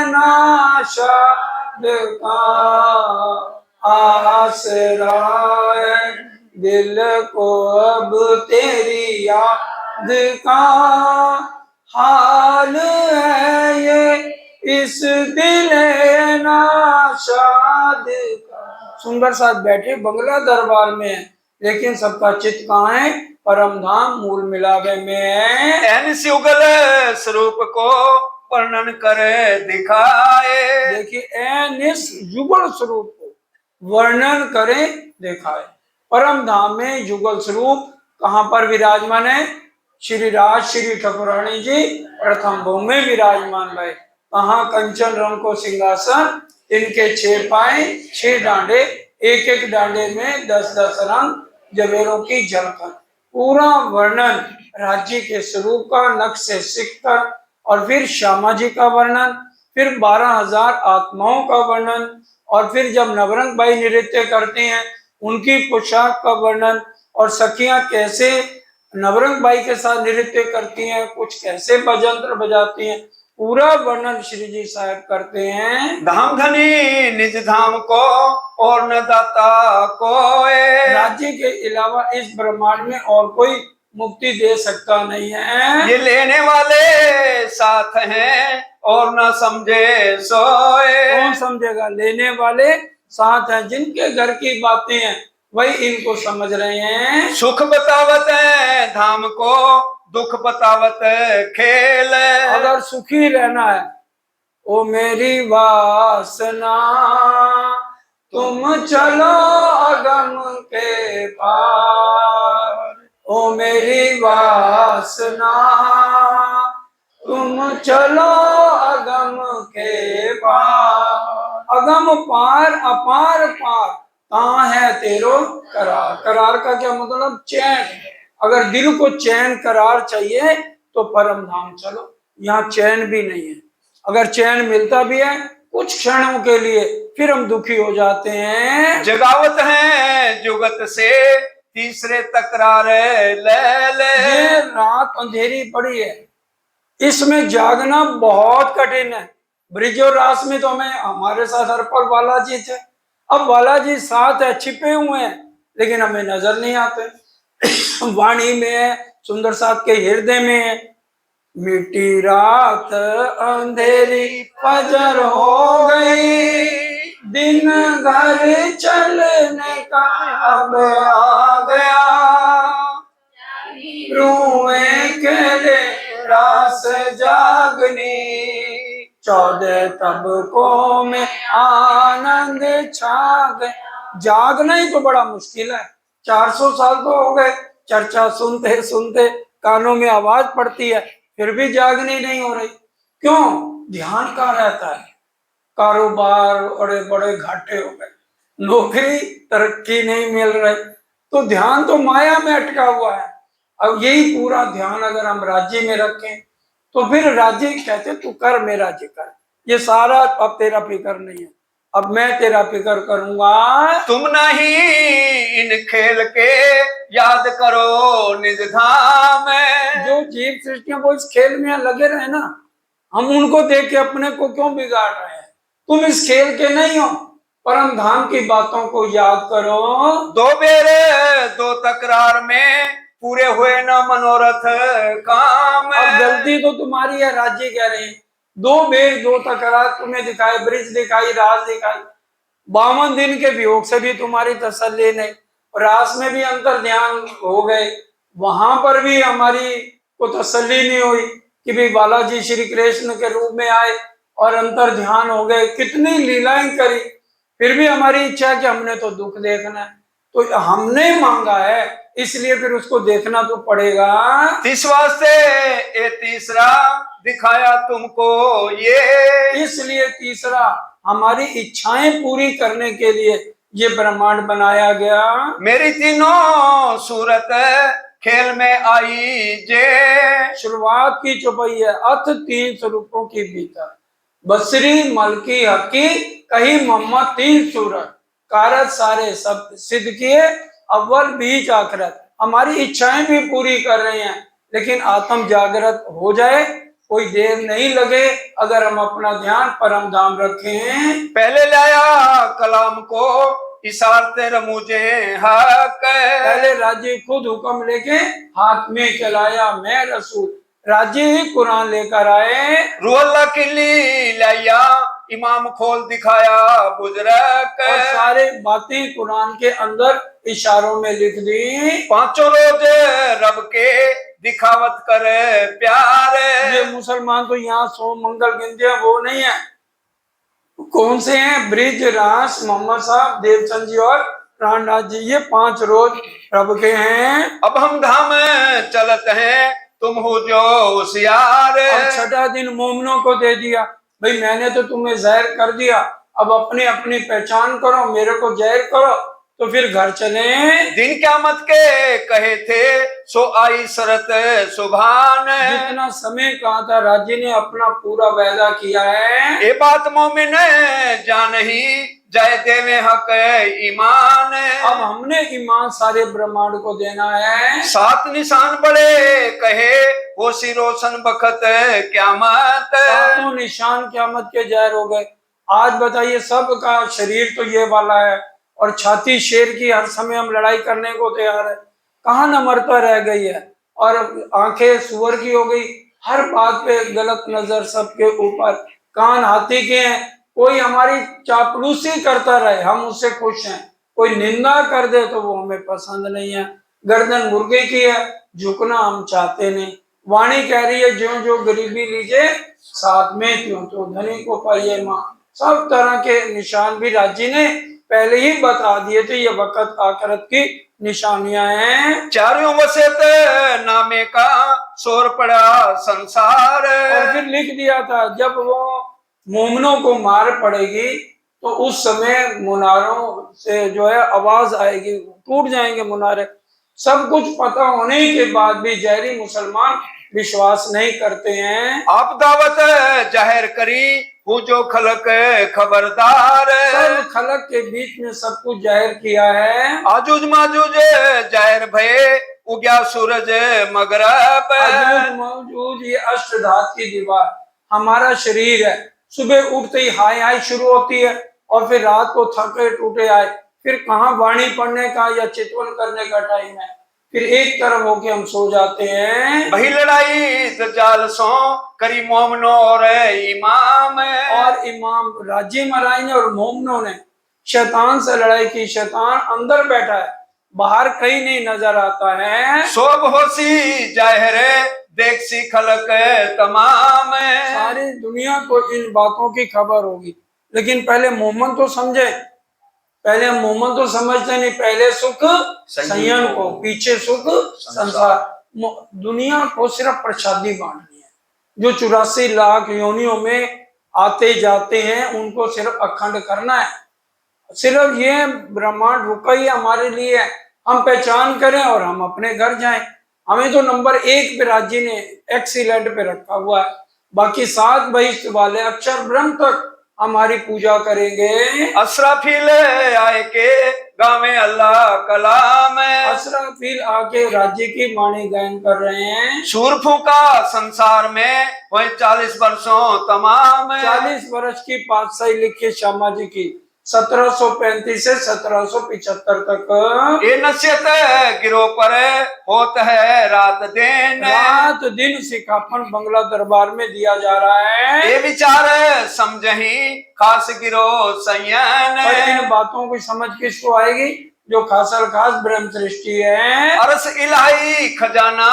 नाशाद का। आसरा है दिल को अब तेरी याद का, हाल है ये इस दिल नाशाद का। सुंदर साथ बैठे बंगला दरबार में है, लेकिन सबका चित्त कहाँ है, परम धाम मूल मिलावे में है। ऐन युगल स्वरूप को वर्णन करे दिखाए, देखिए ऐन इस युगल स्वरूप को वर्णन करे दिखाए। परम धाम में युगल स्वरूप कहाँ पर विराजमान है, श्री राज श्री ठाकुरानी जी प्रथम भूमि में विराजमान है। कहाँ, कंचन रंग को सिंहासन, इनके 6 पाए 6 डांडे, एक एक डांडे में 10-10 रंग जवेरों की झलकन। पूरा वर्णन राज्य के स्वरूप का नक्शे सीखकर, और फिर श्यामा जी का वर्णन, फिर 12,000 आत्माओं का वर्णन, और फिर जब नवरंग भाई नृत्य करते हैं उनकी पोशाक का वर्णन, और सखियां कैसे नवरंग भाई के साथ नृत्य करती हैं, कुछ कैसे बजंत्र बजाती हैं, पूरा वर्णन श्री जी साहब करते हैं। धाम धनी निज धाम को और न दाता कोई, राज्य के अलावा इस ब्रह्मांड में और कोई मुक्ति दे सकता नहीं है। ये लेने वाले साथ हैं और न समझे सोए, कौन समझेगा, लेने वाले साथ हैं, जिनके घर की बातें हैं वही इनको समझ रहे हैं। सुख बतावत है धाम को दुख बतावत खेल, अगर सुखी रहना है, ओ मेरी वासना तुम चलो अगम के पार, ओ मेरी वासना तुम चलो अगम के पार। अगम पार अपार पार, कहाँ है तेरो करार। करार का क्या मतलब, चैन। अगर दिल को चैन करार चाहिए तो परम धाम चलो, यहाँ चैन भी नहीं है। अगर चैन मिलता भी है कुछ क्षणों के लिए, फिर हम दुखी हो जाते हैं। जगावत है जुगत से तीसरे तकरार ले ले, ये रात अंधेरी पड़ी है, इसमें जागना बहुत कठिन है। ब्रिज और रास में तो हमारे साथ हर पल बालाजी थे, अब बालाजी साथ है, छिपे हुए हैं, लेकिन हमें नजर नहीं आते। वाणी में है, सुंदर साथ के हृदय में है। मिट्टी रात अंधेरी फजर हो गई, दिन घर चलने का अब आ गया, रुए के रास जागनी, 14 तबकों में आनंद छा गए। जागना ही तो बड़ा मुश्किल है। 400 साल तो हो गए चर्चा सुनते सुनते, कानों में आवाज पड़ती है, फिर भी जागनी नहीं हो रही। क्यों? ध्यान कहाँ रहता है। कारोबार बड़े बड़े घाटे हो गए, नौकरी तरक्की नहीं मिल रही, तो ध्यान तो माया में अटका हुआ है। अब यही पूरा ध्यान अगर हम राज्य में रखें तो फिर राज्य कहते तू कर, मेरा राज्य कर, ये सारा अब तेरा फिक्र नहीं है, अब मैं तेरा फिक्र करूंगा। तुम नहीं इन खेल के याद करो निज धाम, जो जीव सृष्टियां वो इस खेल में लगे रहे ना, हम उनको देख के अपने को क्यों बिगाड़ रहे हैं। तुम इस खेल के नहीं हो, परम धाम की बातों को याद करो। 2 बेर 2 तकरार में पूरे हुए न मनोरथ काम, अब गलती तो तुम्हारी है, राज्य कह रहे हैं दो बेर दो तकरार तुम्हें दिखाए, ब्रिज दिखाई, रास दिखाई, 52 दिन के वियोग से भी तुम्हारी तसल्ली नहीं, रास में भी अंतर ध्यान हो गए, वहां पर भी हमारी को तसल्ली नहीं हुई कि भाई बालाजी श्री कृष्ण के रूप में आए और अंतर ध्यान हो गए, कितनी लीलाएं करी, फिर भी हमारी इच्छा है कि हमने तो दुख देखना है, तो हमने मांगा है इसलिए फिर उसको देखना तो पड़ेगा। इस वास्ते ये तीसरा दिखाया तुमको ये, इसलिए तीसरा हमारी इच्छाएं पूरी करने के लिए ये ब्रह्मांड बनाया गया। मेरी तीनों सूरत खेल में आई जे, शुरुआत की चौपाई है अथ 3 स्वरूपों की भीतर, बसरी मलकी हकी कही मोहम्मद 3 सूरत, कारत सारे सब सिद्ध किए, अव्वल बीच आखिरत। हमारी इच्छाएं भी पूरी कर रहे हैं, लेकिन आत्म जागृत हो जाए, कोई देर नहीं लगे अगर हम अपना ध्यान परम धाम रखें। पहले लाया कलाम को इशारते रमूजे हक, पहले राज्य खुद हुक्म लेके हाथ में चलाया, मैं रसूल, राज्य ही कुरान लेकर आए। रूअल्लाह किल्ली लाया इमाम खोल दिखाया बुजरक, और सारे बातें कुरान के अंदर इशारों में लिख दी। 5 रोज रब के दिखावत करे प्यार, ये मुसलमान तो यहाँ 100 मंगल गिनते हैं, वो नहीं है। कौन से हैं? ब्रिज, रास, मोहम्मद साहब, देवचंद जी और प्राणनाथ जी, ये 5 रोज रब के हैं। अब हम धाम चलत हैं तुम हो जो होशियार, और 6ठा दिन मोमनों को दे दिया, भाई मैंने तो तुम्हें जहर कर दिया, अब अपनी अपनी पहचान करो, मेरे को जहर करो, तो फिर घर चले। दिन क़यामत के कहे थे सो आई शरत सुभान, जितना समय कहा था राज्य ने अपना पूरा वायदा किया है। ये बात मोमिन जान ही जय देवे हक ईमान, अब हमने ईमान सारे ब्रह्मांड को देना है। 7 निशान बड़े कहे वो सिरोशन बखत क़यामत, 7 निशान क़यामत के जाहिर हो गए। आज बताइए सबका शरीर तो ये वाला है और छाती शेर की, हर समय हम लड़ाई करने को तैयार है, कहाँ नम्रता रह गई है, और आंखें सुअर की हो गई, हर बात पे गलत नजर सबके ऊपर, कान हाथी के हैं, कोई हमारी चापलूसी करता रहे हम उससे खुश हैं, कोई निंदा कर दे तो वो हमें पसंद नहीं है, गर्दन मुर्गे की है, झुकना हम चाहते नहीं, वाणी कह रही है ज्यों जो गरीबी लीजिए साथ में त्यों तो धनी को पाइए माँ। सब तरह के निशान भी राज्य ने पहले ही बता दिए थे, ये वक्त आखिरत की निशानियां हैं। चारों वसत नामे का शोर पड़ा संसार, और फिर लिख दिया था जब वो मोमनों को मार पड़ेगी तो उस समय मुनारों से जो है आवाज आएगी, टूट जाएंगे मुनारे। सब कुछ पता होने के बाद भी जहरी मुसलमान विश्वास नहीं करते हैं। आप दावत जाहिर करी वो जो खलक खबरदार, सब खलक के बीच में सब कुछ जाहिर किया है। आजूज माजूज जाहिर भये उग्या सूरज मगरब, आजूज मौजूद ये अष्टधात की दीवार हमारा शरीर है, सुबह उठते ही हाय हाय शुरू होती है और फिर रात को थके टूटे आए, फिर कहाँ वाणी पढ़ने का या चितवन करने का टाइम है, फिर एक तरफ होके हम सो जाते हैं। वही लड़ाई दज्जाल सो करी मोमनो और इमाम, और इमाम राज्य महाराज ने और मोमनों ने शैतान से लड़ाई की। शैतान अंदर बैठा है, बाहर कहीं नहीं नजर आता है। सोब होसी जाहिर देख सी खलक तमाम, सारी दुनिया को इन बातों की खबर होगी, लेकिन पहले मोमन तो समझे, पहले मोमन तो समझते नहीं, पहले सुख संयम को, पीछे सुख संसार। दुनिया को सिर्फ प्रसादी बांटनी है, जो 84 लाख योनियों में आते जाते हैं उनको सिर्फ अखंड करना है। सिर्फ ये ब्रह्मांड रुका ही हमारे लिए है, हम पहचान करें और हम अपने घर जाएं। हमें तो नंबर 1 पे राज्य ने एक्सीलेंट पे रखा हुआ है, बाकी 7 बहिष्ठ वाले अक्षर ब्रह्म तक हमारी पूजा करेंगे। असराफिल आए के गावे अल्लाह कलाम, असराफिल आके राज्य की वाणी गायन कर रहे हैं। शूरफों का संसार में वही 40 वर्षों तमाम, 40 वर्ष की पातशाही लिखी श्यामा जी की, 1735 से 1775 तक ये नसीहत गिरो पर होत है रात दिन। रात दिन सिखापन बंगला दरबार में दिया जा रहा है। ये विचार समझही खास गिरो संयन। और इन बातों की समझ किसको आएगी? जो खासर खास ब्रह्म सृष्टि है। अरस इलाही खजाना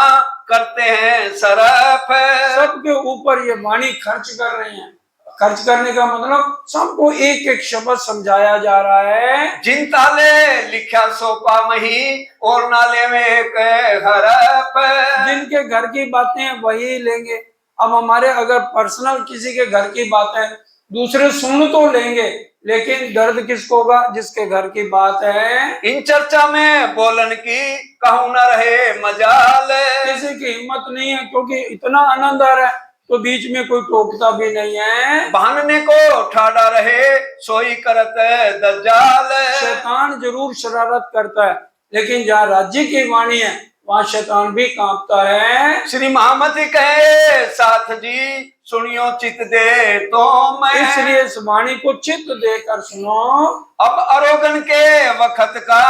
करते हैं सरफ। सबके ऊपर ये वाणी खर्च कर रहे हैं। खर्च करने का मतलब सबको एक एक शब्द समझाया जा रहा है। जिन ताले लिखा सोपा मही और नाले में एक हरफ। जिनके घर की बातें वही लेंगे। अब हमारे अगर पर्सनल किसी के घर की बात है, दूसरे सुन तो लेंगे, लेकिन दर्द किसको होगा? जिसके घर की बात है। इन चर्चा में बोलन की कहूं न रहे मजाल। किसी की हिम्मत नहीं है, क्योंकि इतना आनंद आ रहा है तो बीच में कोई टोकता भी नहीं है। बहाने को ठाड़ा रहे सोई करत दज्जाल। शैतान जरूर शरारत करता है, लेकिन जहाँ राज्य की वाणी है वहाँ शैतान भी कांपता है। श्री महामती कहे साथ जी सुनियो चित दे तो मैं। इसलिए इस वाणी को चित्त देकर सुनो। अब अरोगन के वक्त का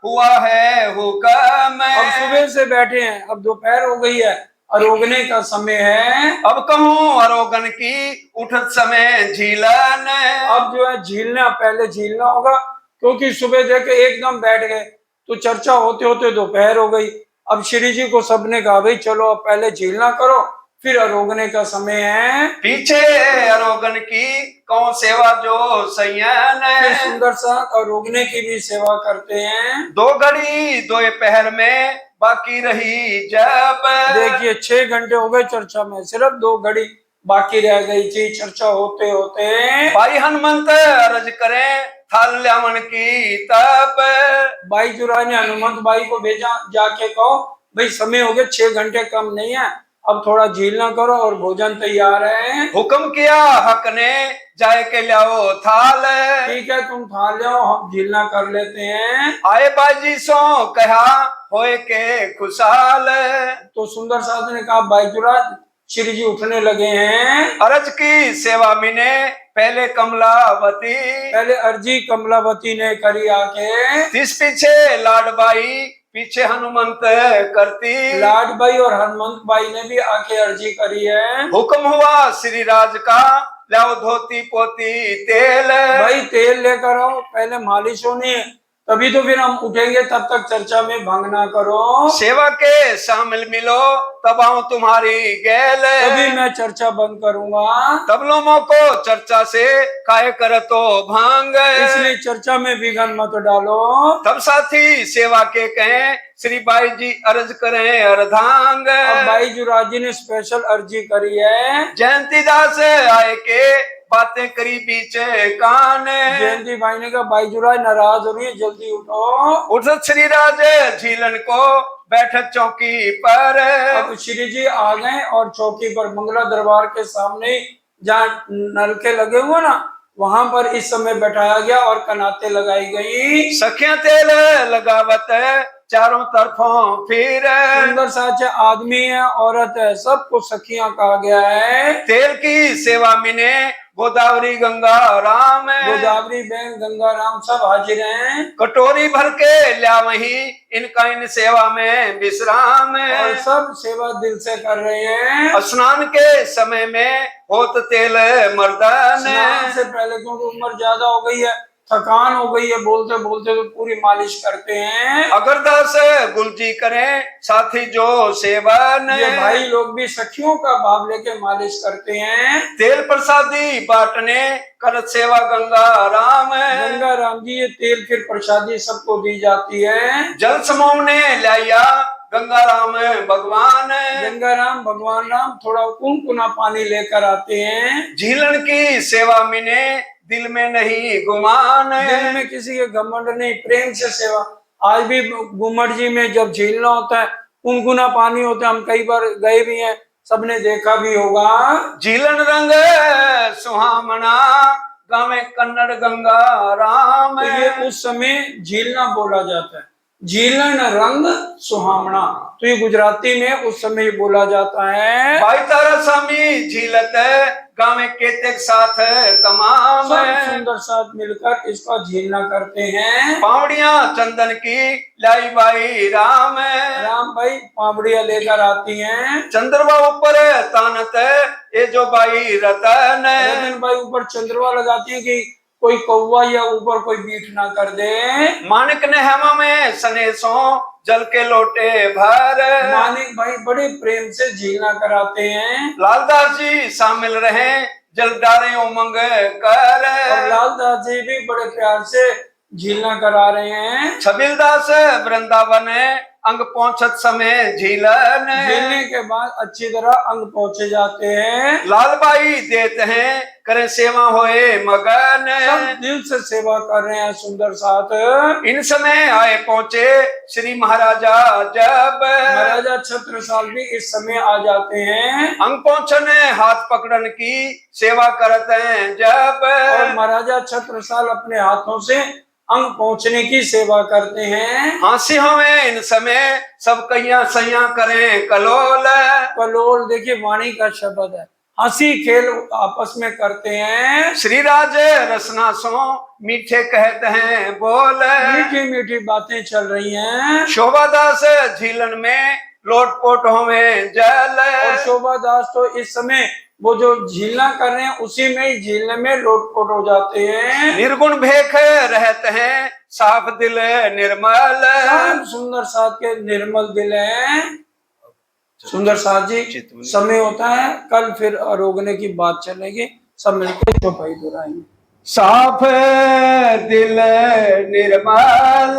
हुआ है हुक्म। अब सुबह से बैठे हैं, अब दोपहर हो गई है, अरोगने का समय है। अब कहूँ अरोगन की उठत समय झीलन। अब जो है झीलना, पहले झीलना होगा, क्योंकि सुबह देखे एकदम बैठ गए तो चर्चा होते होते दोपहर हो गई। अब श्री जी को सबने कहा भाई चलो अब पहले झीलना करो, फिर अरोगने का समय है। पीछे अरोगन की कौन सेवा जो संयन। फिर सुंदर सा अरोगने की भी सेवा करते हैं। 2 घड़ी 2 पहर में बाकी रही जब। देखिए 6 घंटे हो गए चर्चा में, सिर्फ 2 घड़ी बाकी रह गई थी चर्चा होते होते। भाई हनुमंत अर्ज करें थाल ल्यावन की तब। भाई जुराय ने हनुमंत भाई को भेजा, जाके कहो भाई समय हो गए, 6 घंटे कम नहीं है, अब थोड़ा झीलना करो और भोजन तैयार है। हुक्म किया हक ने जाए के लाओ थाल। ठीक है तुम थाल ले आओ, हम झीलना कर लेते हैं। आए बाजी सो कहा होए के खुशहाल। तो सुंदर साथ ने कहा भाई जुराज श्री जी उठने लगे हैं। अरज की सेवा मिने पहले कमलावती। पहले अर्जी कमलावती ने करी आके। तिस पीछे लाडबाई पीछे हनुमंत करती। लाडबाई और हनुमंत बाई ने भी आके अर्जी करी है। हुक्म हुआ श्री राज का लाओ धोती पोती तेल। भाई तेल लेकर आओ, पहले मालिश होनी है, तभी तो फिर हम उठेंगे, तब तक चर्चा में भंग ना करो। सेवा के शामिल मिलो तब आऊं तुम्हारी गैल। तभी मैं चर्चा बंद करूंगा। तब लोगों को चर्चा से काय कर तो भांग। इसलिए चर्चा में विघन मत डालो। तब साथी सेवा के कहें श्री बाई जी अर्ज करें अर्धांग। अब भाई जुराज जी ने स्पेशल अर्जी करी है। जयंती दास आए के बातें करी पीछे कान। जयंती भाई ने कहा भाई जुराज नाराज हो रही है, जल्दी उठो। उठत श्री राज झीलन को बैठक चौकी पर। अब श्री जी आ गए और चौकी पर मंगला दरबार के सामने जहाँ नलके लगे हुए ना, वहां पर इस समय बैठाया गया और कनाते लगाई गई। सखिया तेल लगावत चारों तरफों फिर। सुंदर साचे आदमी है, औरत है, सबको सखियां कहा गया है। तेल की सेवा मिने गोदावरी गंगा राम। गोदावरी बहन गंगा राम सब हाजिर हैं। कटोरी भर के ल्या वही इनका इन सेवा में विश्राम। और सब सेवा दिल से कर रहे हैं। स्नान के समय में होत तेल मर्दन। स्नान से पहले, क्योंकि उम्र ज्यादा हो गई है, थकान हो गई है, बोलते बोलते तो पूरी मालिश करते हैं। अगर दास गुलजी करें साथी जो सेवन। ये भाई लोग भी सखियों का भाव लेके मालिश करते हैं। तेल प्रसादी बांटने करत सेवा गंगा राम। गंगा राम जी ये तेल फिर प्रसादी सबको दी जाती है। जल समूह ने लाया गंगा राम भगवान। गंगा राम भगवान राम थोड़ा कुनकुना पानी लेकर आते हैं। झीलन की सेवा मिने दिल में नहीं गुमान। दिल में किसी के घमंड नहीं, प्रेम से सेवा। आज भी घुमट जी में जब झीलना होता है, कुनकुना पानी होता है, हम कई बार गए भी हैं, सबने देखा भी होगा। झीलन रंग सुहामना गावे कन्नड़ गंगा राम। तो ये उस समय झीलना बोला जाता है। झीलन रंग सुहावना। तो ये गुजराती में उस समय बोला जाता है। भाई तारा सामी झीलत गावे केतेक साथ तमाम सब सुंदर साथ मिलकर इसका झीलना करते हैं। पावड़िया चंदन की लाई बाई राम राम भाई पावड़िया लेकर आती हैं। चंद्रवा ऊपर तानत ये जो बाई रतन रतन भाई ऊपर चंद्रवा लगाती है कि कोई कौवा या ऊपर कोई बीठ ना कर दे। मानिक ने हेमा में सनेसों जल के लोटे भर मानिक भाई बड़े प्रेम से झीलना कराते हैं। लालदास जी शामिल रहे जल डारे उमंग कर और लालदास जी भी बड़े प्यार से झीलना करा रहे हैं। छबिलदास वृंदावन अंग पहुंचत समय झीलन झीलने के बाद अच्छी तरह अंग पहुंचे जाते हैं। लालबाई देते हैं करे सेवा होए मगन सब दिल से सेवा कर रहे हैं सुंदर साथ। इन समय आए पहुंचे श्री महाराजा जब महाराजा छत्रसाल भी इस समय आ जाते हैं। अंग पहुंचने हाथ पकड़न की सेवा करते हैं जब और महाराजा छत्रसाल अपने हाथों से अंग पहुंचने की सेवा करते हैं। हांसी हमें इन समय सब कैया सैया करें कलोल कलोल देखिए वाणी का शब्द है। हंसी खेल आपस में करते हैं। श्री राज रसना सो मीठे कहते हैं बोल मीठी मीठी बातें चल रही हैं। शोभादास झीलन में लोटपोट होवे जल और शोभादास तो इस समय वो जो झीलना कर रहे हैं उसी में ही झीलने में लोटपोट हो जाते हैं। निर्गुण भेख रहते हैं साफ दिल निर्मल सब सुंदर साथ के निर्मल दिल हैं। सुंदर साथ जी समय होता है कल फिर रोकने की बात चलेगी। सब मिलकर चौपाई दोहराएंगे। साफ दिल निर्मल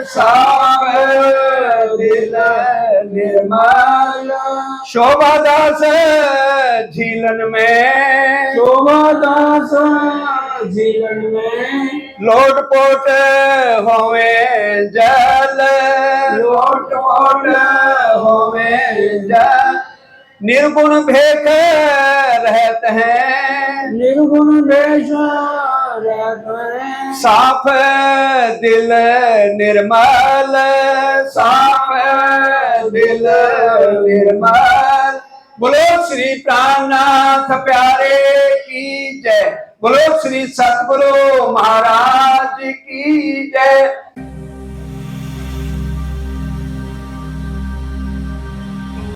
साफ दिल निर्मल शोभादास झीलन में शोभादास झीलन में लोटपोट होवे जल लोटपोट होवे जल निर्गुण भेख रहते हैं निर्गुण भेष रहते हैं। साफ दिल निर्मल साफ दिल निर्मल बोलो श्री प्राणनाथ प्यारे की जय बोलो श्री सतगुरु महाराज की जय।